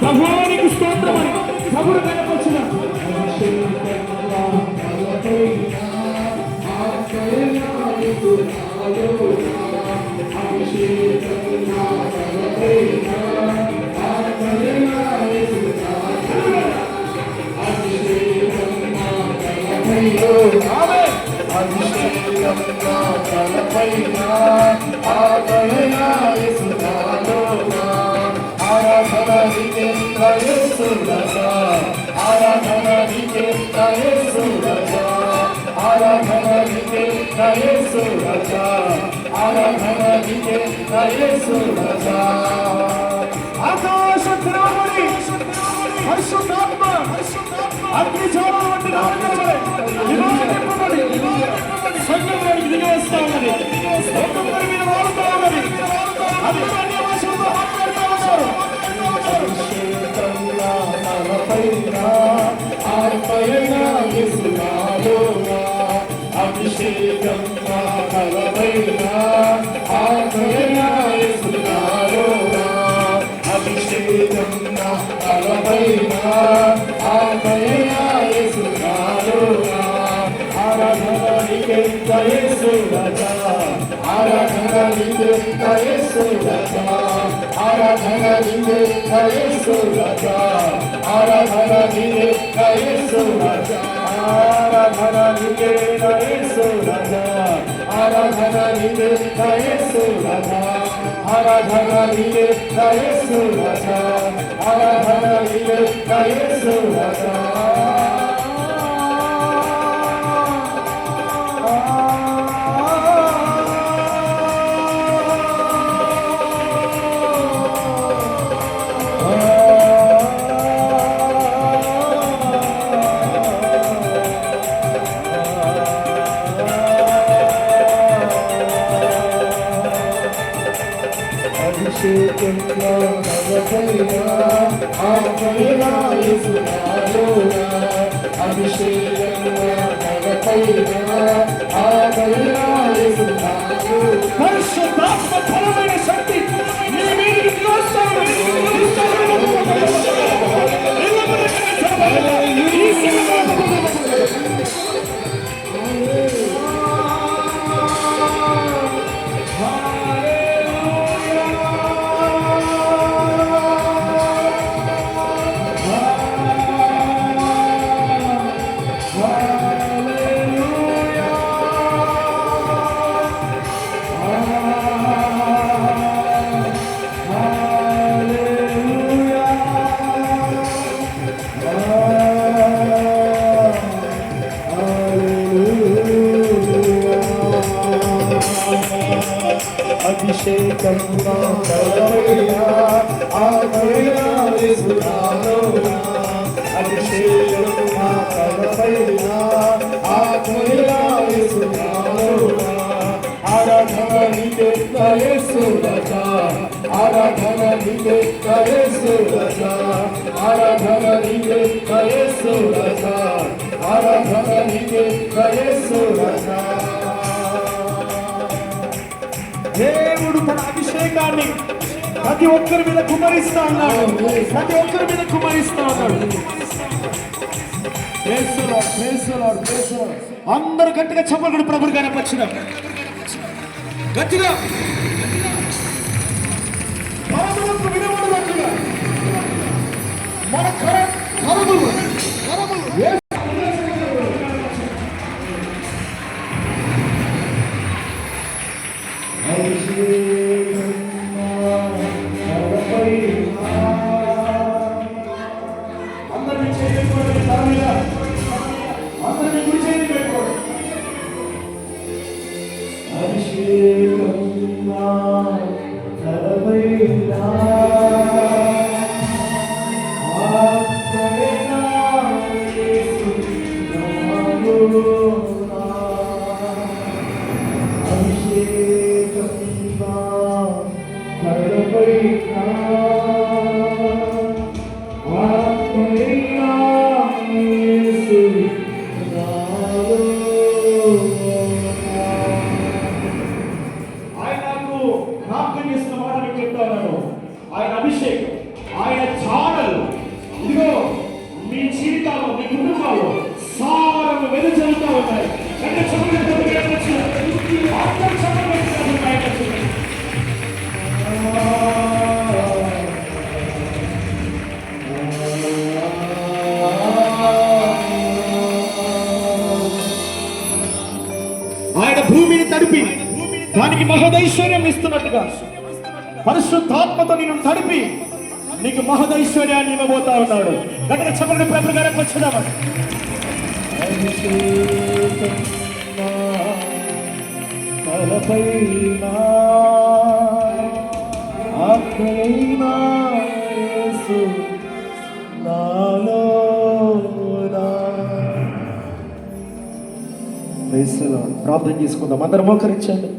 ప్రభువానికి స్తోత్రమని ప్రభువు కనపరిచిన ఆకాశ దినమని పరిశుద్ధాత్మ అగ్ని జ్వాలల వంటి నాలుగవలే నింపబడి సంఘంలోకి దిగి వస్తా ఉన్నది. ఒక్కొక్కరి మీద వాడుతా ఉన్నది. అందరూ అన్య భాషలతో మాట్లాడుతూ ఉన్నారు. అభిషేకం పరిశుద్ధాత్మ బలమైన శక్తి నీ మీదికి వస్తాను. నా తలపైన ఆత్మీయ యేసు నాలోన అభిషేకం నా తలపైన ఆత్మీయ యేసు నాలోన ఆరాధన నీకే యేసు రాజా ఆరాధన నీకే యేసు రాజా ఆరాధన నీకే యేసు రాజా ఆరాధన నీకే యేసు రాజా దేవుడు తన అభిషేకాన్ని ప్రతి ఒక్కరి మీద కుమరిస్తా ఉన్నాడు ప్రతి ఒక్కరి మీద కుమరిస్తా ఉన్నాడు Praise the Lord, praise the Lord, praise the Lord. అందరూ గట్టిగా చప్పట్లు ప్రభువుకి కనపరిచిన గట్టిగా పరములకు వినబడినట్లుగా మన కరములు అందరినీ చేయకూడదు తల మీద అందరినీ గురి చేయని పెట్టుకోండి అభిషేకం నా తలపైన ఆత్మేన యేసు నాలోన అభిషేకం నా తలపైన ఆత్మేన యేసు ఆయనకు ప్రార్థన చేసిన మాట మీకు చెప్తాను ఆయన అభిషేకం ఆయన ఛానల్ ఇదిగో మీ జీవితాల్లో మీ కుటుంబాల్లో సారము వెదజల్లుతూ ఉన్నాయి అంటే ఆయన భూమిని తడిపి దానికి మహదైశ్వర్యం ఇస్తున్నట్టుగా పరిశుద్ధాత్మతో నేను తడిపి నీకు మహదైశ్వర్యాన్ని ఇవ్వబోతా ఉన్నాడు గట్టిగా చెప్పండి ప్రభు గారికి వచ్చేదామని తలపైన ఆత్మేన యేసు నాలోన ప్రార్థన చేసుకుందాం అందరం మోకరించండి